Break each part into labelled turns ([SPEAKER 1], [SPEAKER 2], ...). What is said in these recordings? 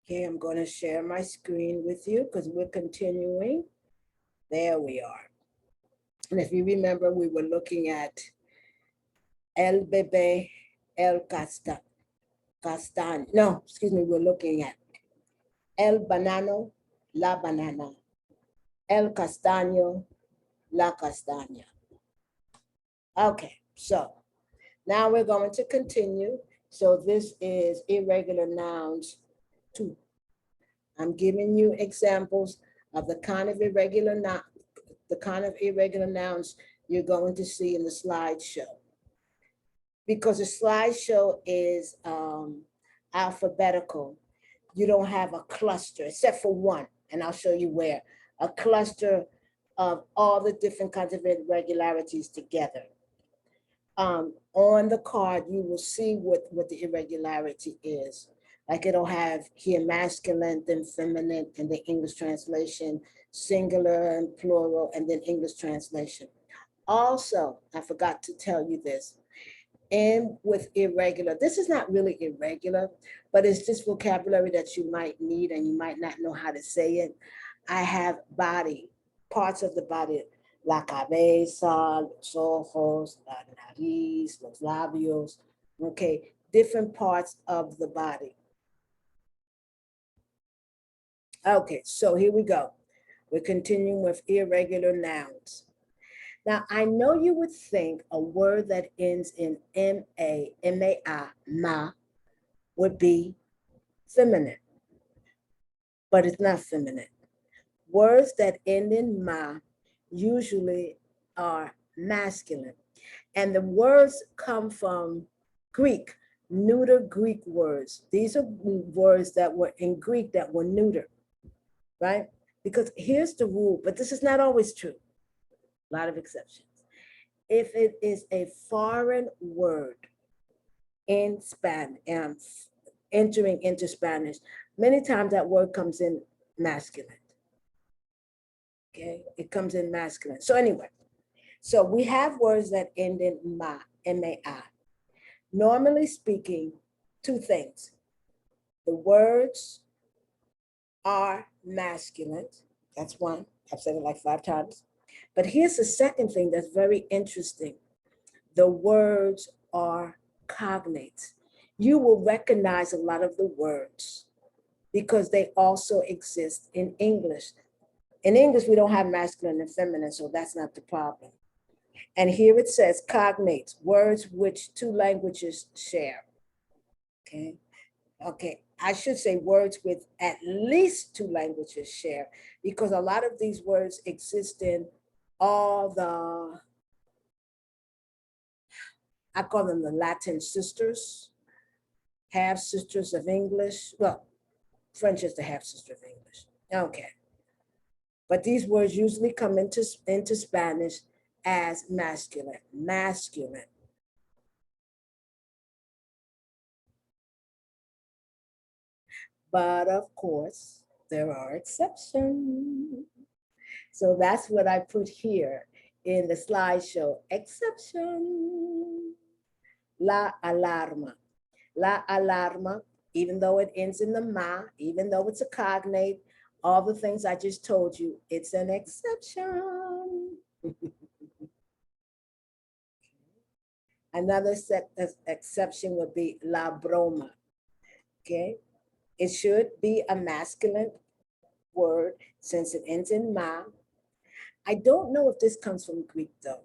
[SPEAKER 1] Okay, I'm going to share my screen with you because we're continuing. There we are. And if you remember, we were looking at el bebé, el castaño. No, excuse me, we're looking at el banano, la banana, el castaño, la castaña. Okay, so now we're going to continue. So this is irregular nouns 2. I'm giving you examples of the kind of irregular nouns you're going to see in the slideshow. Because the slideshow is alphabetical, you don't have a cluster, except for one, and I'll show you where, a cluster of all the different kinds of irregularities together. On the card, you will see what the irregularity is. Like it'll have here masculine, then feminine, and the English translation, singular and plural, and then English translation. Also, I forgot to tell you this, and with irregular, this is not really irregular, but it's just vocabulary that you might need and you might not know how to say it. I have body, parts of the body, la cabeza, los ojos, la nariz, los labios, okay, different parts of the body. Okay, so here we go. We're continuing with irregular nouns. Now, I know you would think a word that ends in M-A, M-A-I, ma, would be feminine, but it's not feminine. Words that end in ma usually are masculine. And the words come from Greek, neuter Greek words. These are words that were in Greek that were neuter, right? Because here's the rule, but this is not always true. A lot of exceptions. If it is a foreign word in Spanish, entering into Spanish, many times that word comes in masculine. Okay, it comes in masculine. So anyway, so we have words that end in ma, M-A-I. Normally speaking, two things. The words are masculine. That's one. I've said it like 5 times. But here's the second thing that's very interesting. The words are cognates. You will recognize a lot of the words because they also exist in English. In English, we don't have masculine and feminine, so that's not the problem. And here it says cognates, words which 2 languages share. Okay. Okay, I should say words with at least 2 languages share, because a lot of these words exist in all the, I call them the Latin sisters, half sisters of English. Well, French is the half sister of English. Okay. But these words usually come into Spanish as masculine, masculine. But of course, there are exceptions. So that's what I put here in the slideshow. Exception. La alarma. La alarma, even though it ends in the ma, even though it's a cognate, all the things I just told you, it's an exception. Another exception would be la broma. Okay, it should be a masculine word since it ends in ma. I don't know if this comes from Greek though,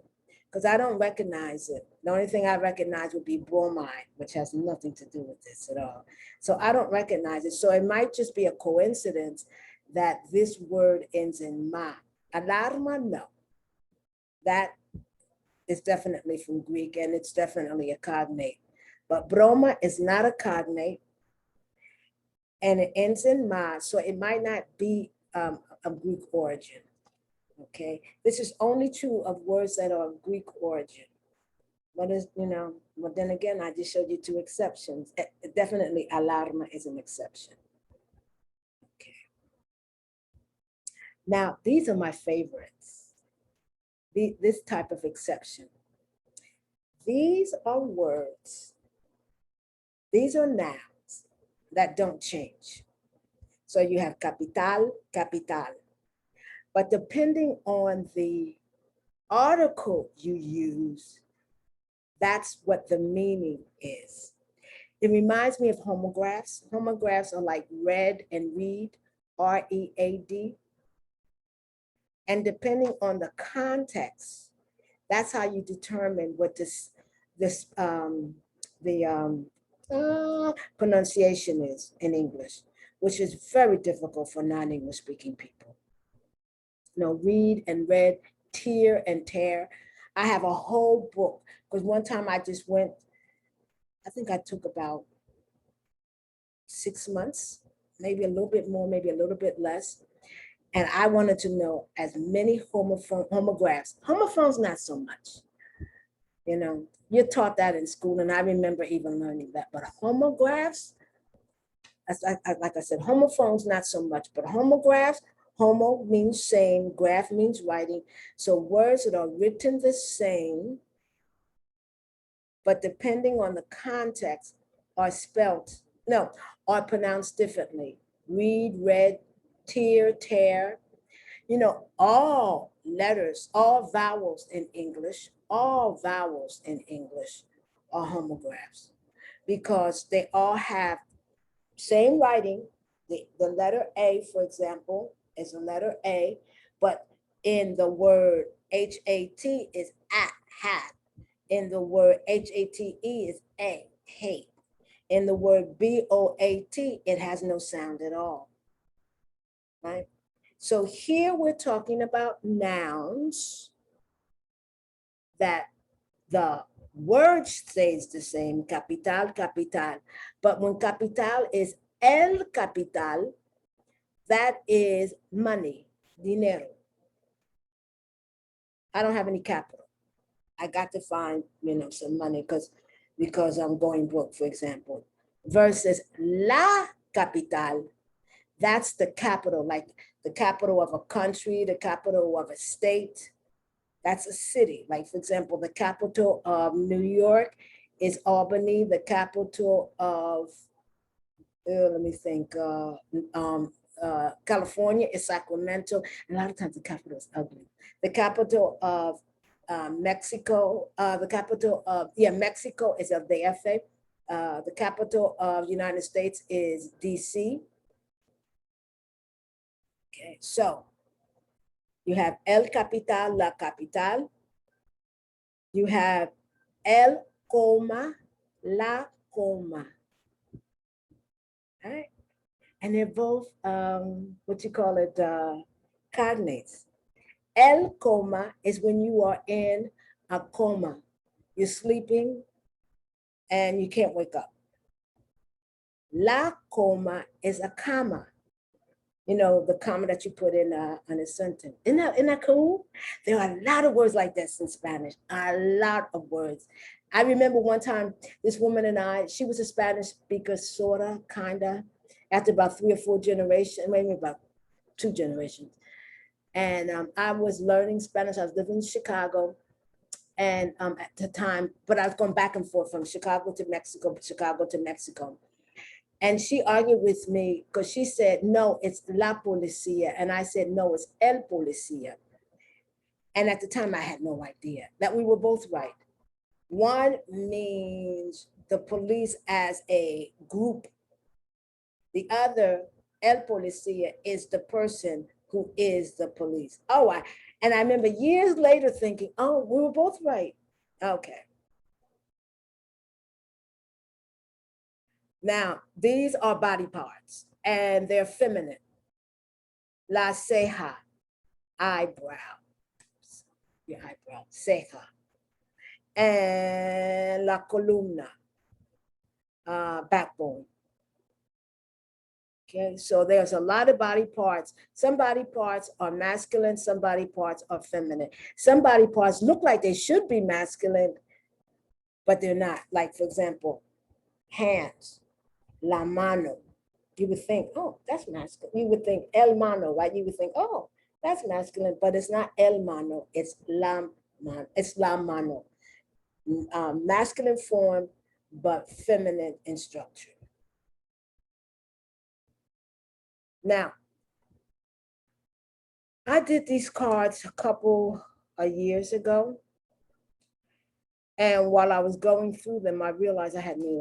[SPEAKER 1] because I don't recognize it. The only thing I recognize would be bromide, which has nothing to do with this at all. So I don't recognize it. So it might just be a coincidence that this word ends in ma. Alarma, no. That is definitely from Greek and it's definitely a cognate. But broma is not a cognate and it ends in ma, so it might not be of Greek origin. Okay, this is only true of words that are of Greek origin. But is, but then again, I just showed you 2 exceptions. Definitely alarma is an exception. Okay. Now, these are my favorites. This type of exception. These are words. These are nouns that don't change. So you have capital, capital. But depending on the article you use, that's what the meaning is. It reminds me of homographs. Homographs are like read and read, R-E-A-D. And depending on the context, that's how you determine what pronunciation is in English, which is very difficult for non-English speaking people. You know, read and read, tear and tear. I have a whole book because one time I just went, I think I took about 6 months, maybe a little bit more, maybe a little bit less. And I wanted to know as many homographs. Homophones, not so much. You know, you're taught that in school, and I remember even learning that. But homographs, like I said, homophones, not so much. But homographs, homo means same, graph means writing. So words that are written the same, but depending on the context, are spelt, no, are pronounced differently. Read, read, tear, tear. You know, all letters, all vowels in English, all vowels in English are homographs because they all have same writing. The letter A, for example, is a letter A, but in the word H-A-T is at, hat. In the word H-A-T-E is a, hate. In the word B-O-A-T, it has no sound at all, right? So here we're talking about nouns that the word stays the same, capital, capital. But when capital is el capital, that is money, dinero. I don't have any capital. I got to find, you know, some money because I'm going broke, for example. Versus la capital, that's the capital, like the capital of a country, the capital of a state. That's a city. Like, for example, the capital of New York is Albany. The capital of, let me think, California is Sacramento. And a lot of times the capital is ugly. The capital of Mexico, the capital of, Mexico is El DF. The capital of the United States is DC. Okay, so you have el capital, la capital. You have el coma, la coma. All right. And they're both, what you call it, cognates. El coma is when you are in a coma. You're sleeping and you can't wake up. La coma is a comma. You know, the comma that you put in a sentence. Isn't that cool? There are a lot of words like this in Spanish, a lot of words. I remember one time, this woman and I, she was a Spanish speaker, sorta, kinda, after about 3 or 4 generations, maybe about 2 generations. And I was learning Spanish. I was living in Chicago. And at the time, but I was going back and forth from Chicago to Mexico, Chicago to Mexico. And she argued with me because she said, no, it's la policía. And I said, no, it's el policía. And at the time, I had no idea that we were both right. One means the police as a group. The other, el policía, is the person who is the police. And I remember years later thinking, oh, we were both right. Okay. Now, these are body parts and they're feminine. La ceja, eyebrow, your eyebrow, ceja. And la columna, backbone. Okay, so there's a lot of body parts. Some body parts are masculine, some body parts are feminine. Some body parts look like they should be masculine, but they're not. Like, for example, hands, la mano. You would think, oh, that's masculine. You would think el mano, right? You would think, oh, that's masculine, but it's not el mano, it's la mano. It's la mano. Masculine form, but feminine in structure. Now, I did these cards a couple of years ago. And while I was going through them, I realized I had made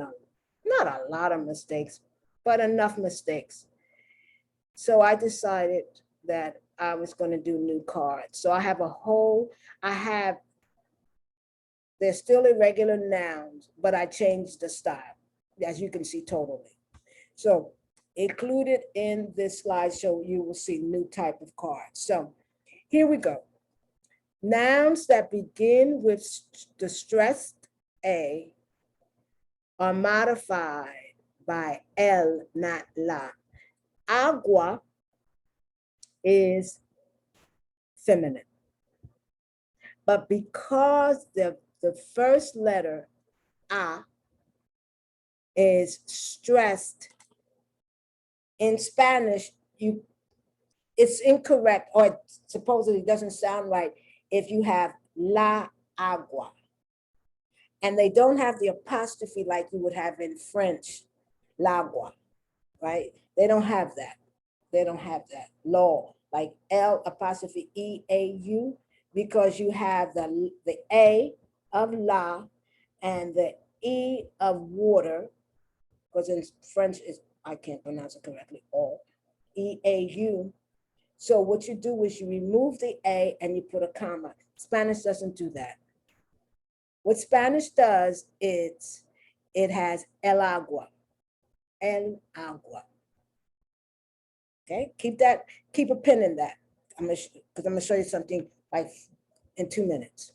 [SPEAKER 1] not a lot of mistakes, but enough mistakes. So I decided that I was going to do new cards. So I have they're still irregular nouns, but I changed the style, as you can see totally. So included in this slideshow, you will see new type of cards. So here we go. Nouns that begin with the stressed A are modified by el, not la. Agua is feminine. But because the first letter, A, is stressed, in Spanish, it's incorrect, or it supposedly doesn't sound right if you have la agua. And they don't have the apostrophe like you would have in French, l'agua, right? They don't have that. They don't have that. Law, like L apostrophe E-A-U, because you have the A of la and the E of water, because in French is, I can't pronounce it correctly, all, E-A-U. So what you do is you remove the A and you put a comma. Spanish doesn't do that. What Spanish does is it has el agua, el agua. Okay, keep a pin in that. Because I'm gonna show you something like in 2 minutes.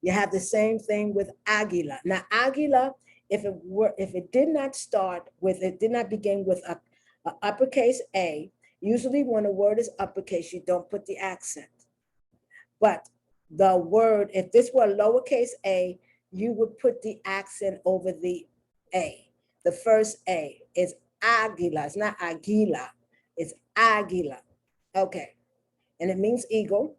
[SPEAKER 1] You have the same thing with águila. Now, águila, if it did not begin with a uppercase A, usually when a word is uppercase, you don't put the accent. But the word, if this were lowercase a, you would put the accent over the A. The first A is águila. It's not águila. It's águila. Okay. And it means eagle.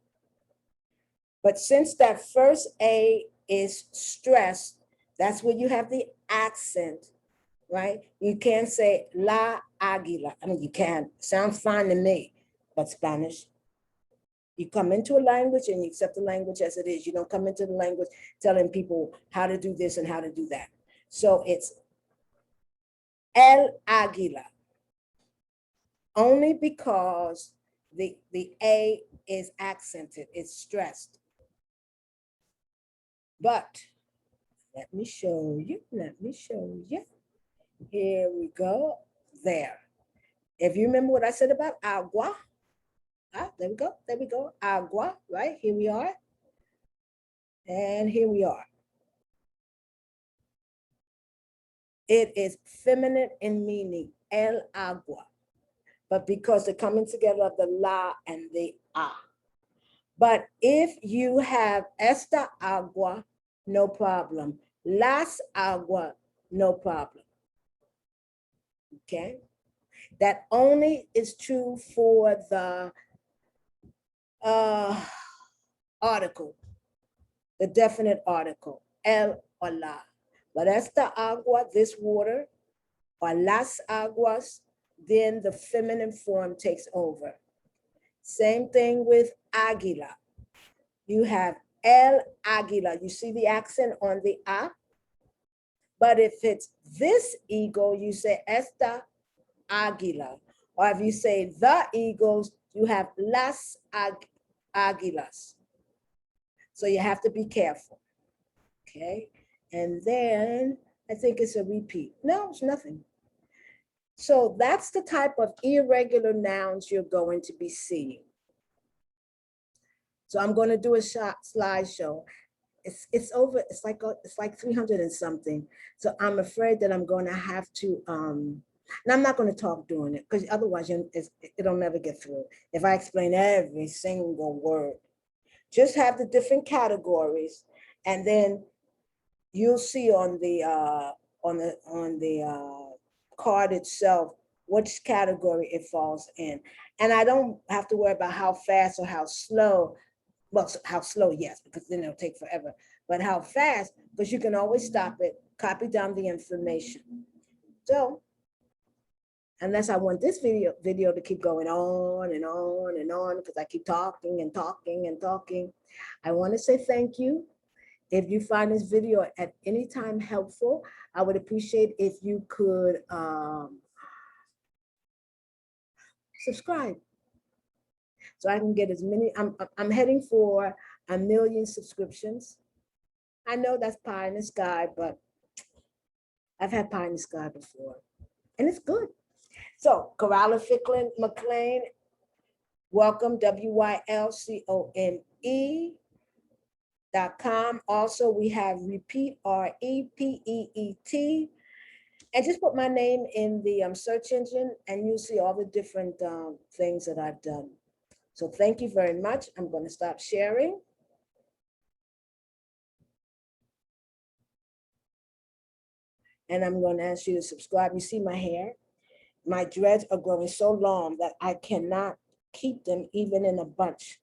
[SPEAKER 1] But since that first A is stressed, that's where you have the accent, right? You can't say la águila. I mean, you can. Sounds fine to me, but Spanish. You come into a language and you accept the language as it is. You don't come into the language telling people how to do this and how to do that. So it's el águila, only because the A is accented, it's stressed. But let me show you. Here we go. There. If you remember what I said about agua, there we go. Agua, right? Here we are. And here we are. It is feminine in meaning, el agua. But because they're coming together of the la and the a. But if you have esta agua, no problem. Las agua, no problem. Okay? That only is true for the article, the definite article, el or la. But esta agua, this water, or las aguas, then the feminine form takes over. Same thing with águila. You have el águila. You see the accent on the a? But if it's this eagle, you say esta águila. Or if you say the eagles, you have las águilas. So you have to be careful. Okay. And then I think it's a repeat. No, it's nothing. So that's the type of irregular nouns you're going to be seeing. So I'm going to do a slideshow. It's over. It's like 300 and something. So I'm afraid that I'm going to have to. And I'm not going to talk during it because otherwise it'll never get through. If I explain every single word, just have the different categories, and then you'll see on the card itself which category it falls in. And I don't have to worry about how fast or how slow. Well, how slow, yes, because then it'll take forever. But how fast, because you can always stop it, copy down the information. So unless I want this video to keep going on and on and on, because I keep talking and talking and talking. I want to say thank you. If you find this video at any time helpful, I would appreciate if you could subscribe, so I can get as many. I'm heading for 1 million subscriptions. I know that's pie in the sky, but I've had pie in the sky before, and it's good. So, Coralla Ficklin McLean, welcome, WYLCONE.com. Also, we have Repeat, REPEET. And just put my name in the search engine, and you'll see all the different things that I've done. So thank you very much. I'm going to stop sharing. And I'm going to ask you to subscribe. You see my hair? My dreads are growing so long that I cannot keep them even in a bunch.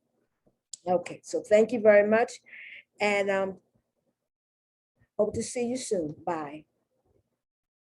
[SPEAKER 1] Okay, so thank you very much. And hope to see you soon. Bye.